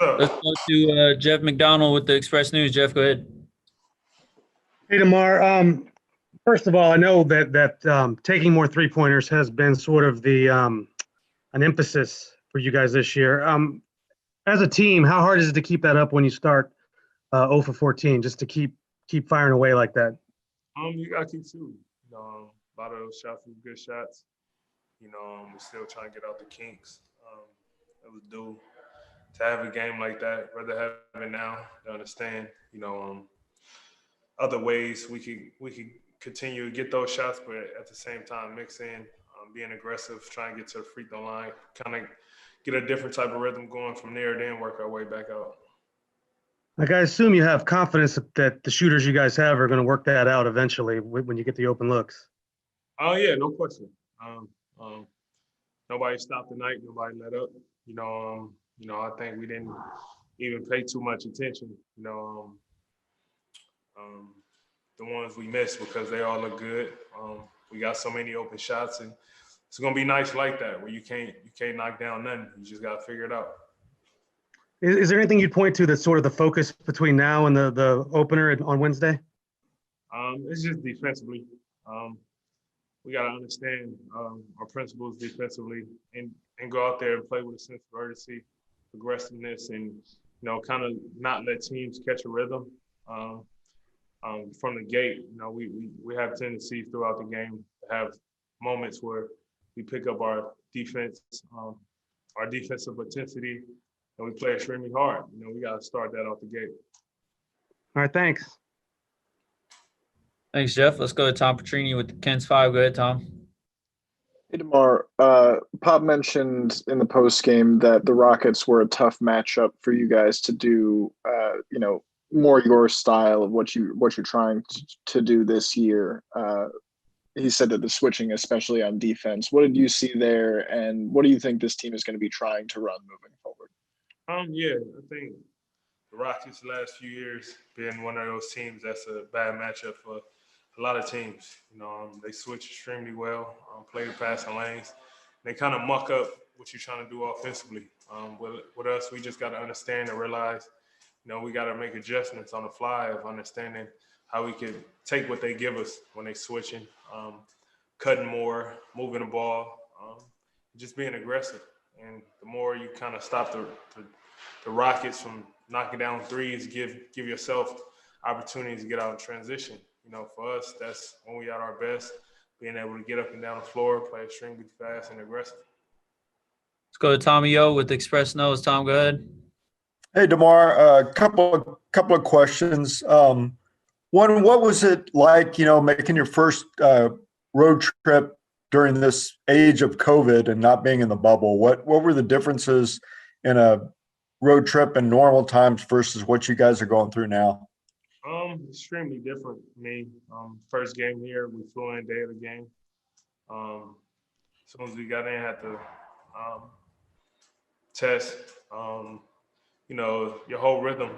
Let's So, go to Jeff McDonald with the Express News. Jeff, go ahead. Hey, DeMar. First of all, I know that taking more three pointers has been sort of the an emphasis for you guys this year. As a team, how hard is it to keep that up when you start 0 for 14, just to keep firing away like that? you gotta keep shooting. A lot of those shots were good shots. We're still trying to get out the kinks. It was due to have a game like that. Rather have it now to understand. Other ways we could continue to get those shots, but at the same time mix in being aggressive, try and get to the free throw line, kind of get a different type of rhythm going from there, then work our way back out. Like, I assume you have confidence that the shooters you guys have are going to work that out eventually when you get the open looks. Oh yeah, no question. Um, um, Nobody stopped tonight. Nobody let up. I think we didn't even pay too much attention. Um, the ones we missed because they all look good. We got so many open shots, and it's gonna be nice like that where you can't knock down nothing. You just gotta figure it out. Is there anything you'd point to that's sort of the focus between now and the opener on Wednesday? It's just defensively. Um, we gotta understand our principles defensively and go out there and play with a sense of urgency, aggressiveness, and kind of not let teams catch a rhythm. Um, from the gate. We have tendencies throughout the game to have moments where we pick up our defense, our defensive intensity, and we play extremely hard. We got to start that off the gate. All right, thanks. Thanks, Jeff. Let's go to Tom Petrini with the Kens 5. Go ahead, Tom. Hey, DeMar, Pop mentioned in the post game that the Rockets were a tough matchup for you guys to do, more your style of what you're trying to do this year. He said that the switching, especially on defense. What did you see there, and what do you think this team is going to be trying to run moving forward? Yeah, I think the Rockets the last few years been one of those teams that's a bad matchup for a lot of teams. They switch extremely well, play the passing lanes. They kind of muck up what you're trying to do offensively. With us, we just got to understand and realize, we got to make adjustments on the fly of understanding how we could take what they give us when they switching, cutting more, moving the ball, just being aggressive. And the more you kind of stop the Rockets from knocking down threes, give yourself opportunities to get out in transition. For us, that's when we at our best, being able to get up and down the floor, play extremely fast and aggressive. Let's go to Tommy O with the Express Nose. Tom, go ahead. Hey, DeMar, a couple of questions. One, what was it like, making your first road trip during this age of COVID and not being in the bubble? What were the differences in a road trip in normal times versus what you guys are going through now? Extremely different. Me, first game here, we flew in day of the game. As soon as we got in, had to test. Your whole rhythm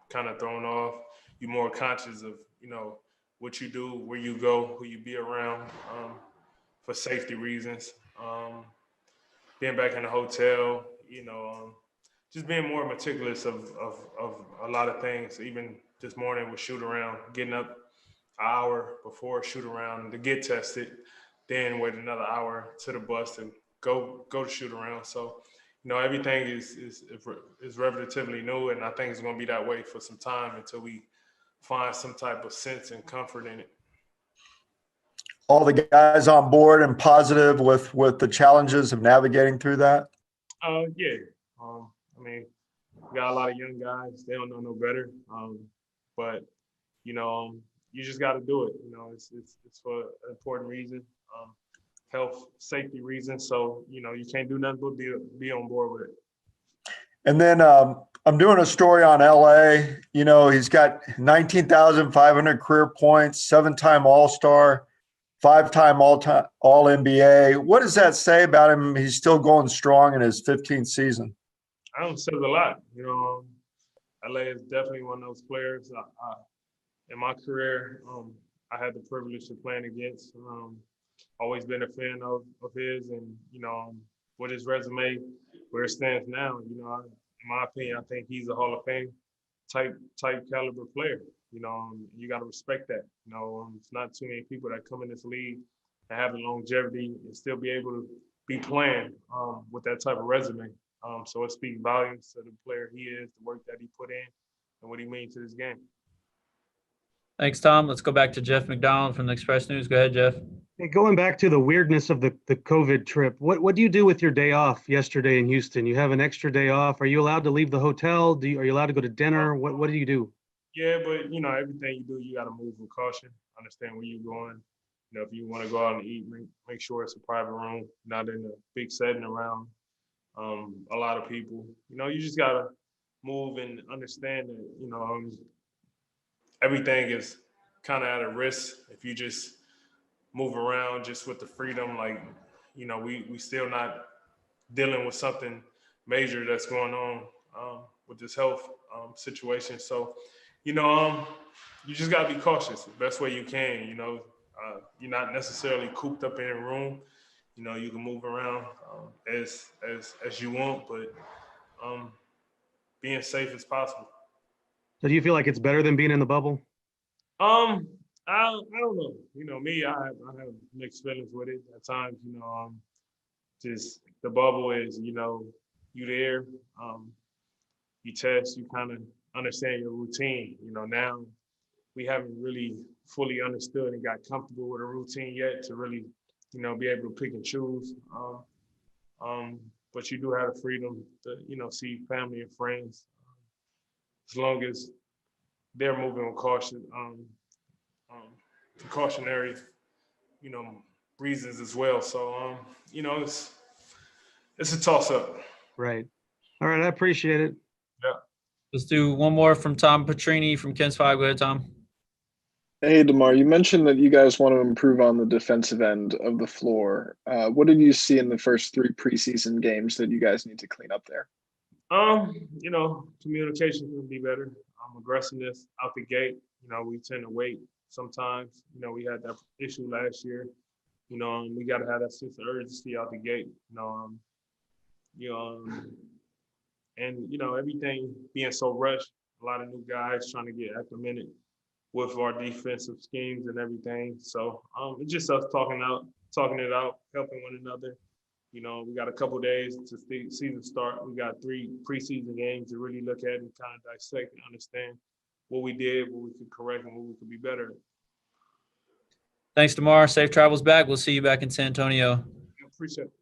kind of thrown off. You're more conscious of, what you do, where you go, who you be around for safety reasons. Being back in the hotel, just being more meticulous of a lot of things. Even this morning with shoot around, getting up an hour before shoot around to get tested, then wait another hour to the bus to go to shoot around. So, everything is relatively new, and I think it's going to be that way for some time until we find some type of sense and comfort in it. All the guys on board and positive with the challenges of navigating through that? Yeah. We got a lot of young guys. They don't know no better. But you just got to do it. It's for an important reason, health, safety reasons. So you can't do nothing but be on board with it. And then I'm doing a story on LA. He's got 19,500 career points, 7-time All-Star, 5-time All NBA. What does that say about him? He's still going strong in his 15th season. I don't say a lot. LA is definitely one of those players. In my career, I had the privilege of playing against. Always been a fan of his, and with his resume, where it stands now, in my opinion, I think he's a Hall of Fame type caliber player. You got to respect that. It's not too many people that come in this league and have the longevity and still be able to be playing with that type of resume. So it speaks volumes to the player he is, the work that he put in, and what he means to this game. Thanks, Tom. Let's go back to Jeff McDonald from the Express News. Go ahead, Jeff. Hey, going back to the weirdness of the COVID trip, what do you do with your day off yesterday in Houston? You have an extra day off. Are you allowed to leave the hotel? Are you allowed to go to dinner? What do you do? Yeah, but everything you do, you got to move with caution. Understand where you're going. If you want to go out and eat, make sure it's a private room, not in a big setting around a lot of people. You just got to move and understand that, everything is kind of at a risk if you just move around just with the freedom. We still not dealing with something major that's going on with this health situation. So, you just got to be cautious the best way you can. You're not necessarily cooped up in a room. You can move around as you want, but being safe as possible. So do you feel like it's better than being in the bubble? I don't know. Me, I have mixed feelings with it at times. Just the bubble is, you there, you test, you kind of understand your routine. Now we haven't really fully understood and got comfortable with a routine yet to really, be able to pick and choose. But you do have the freedom to, see family and friends as long as they're moving with caution, precautionary, reasons as well. So, it's a toss up. Right. All right. I appreciate it. Yeah. Let's do one more from Tom Petrini from Ken's Five. Go ahead, Tom. Hey, DeMar, you mentioned that you guys want to improve on the defensive end of the floor. What did you see in the first 3 preseason games that you guys need to clean up there? Communication can be better. Aggressiveness out the gate. We tend to wait sometimes. We had that issue last year. We got to have that sense of urgency out the gate. And everything being so rushed. A lot of new guys trying to get acclimated with our defensive schemes and everything. So it's just us talking it out, helping one another. We got a couple days to season start. We got 3 preseason games to really look at and kind of dissect and understand what we did, what we could correct, and what we could be better at. Thanks, DeMar. Safe travels back. We'll see you back in San Antonio. Appreciate it.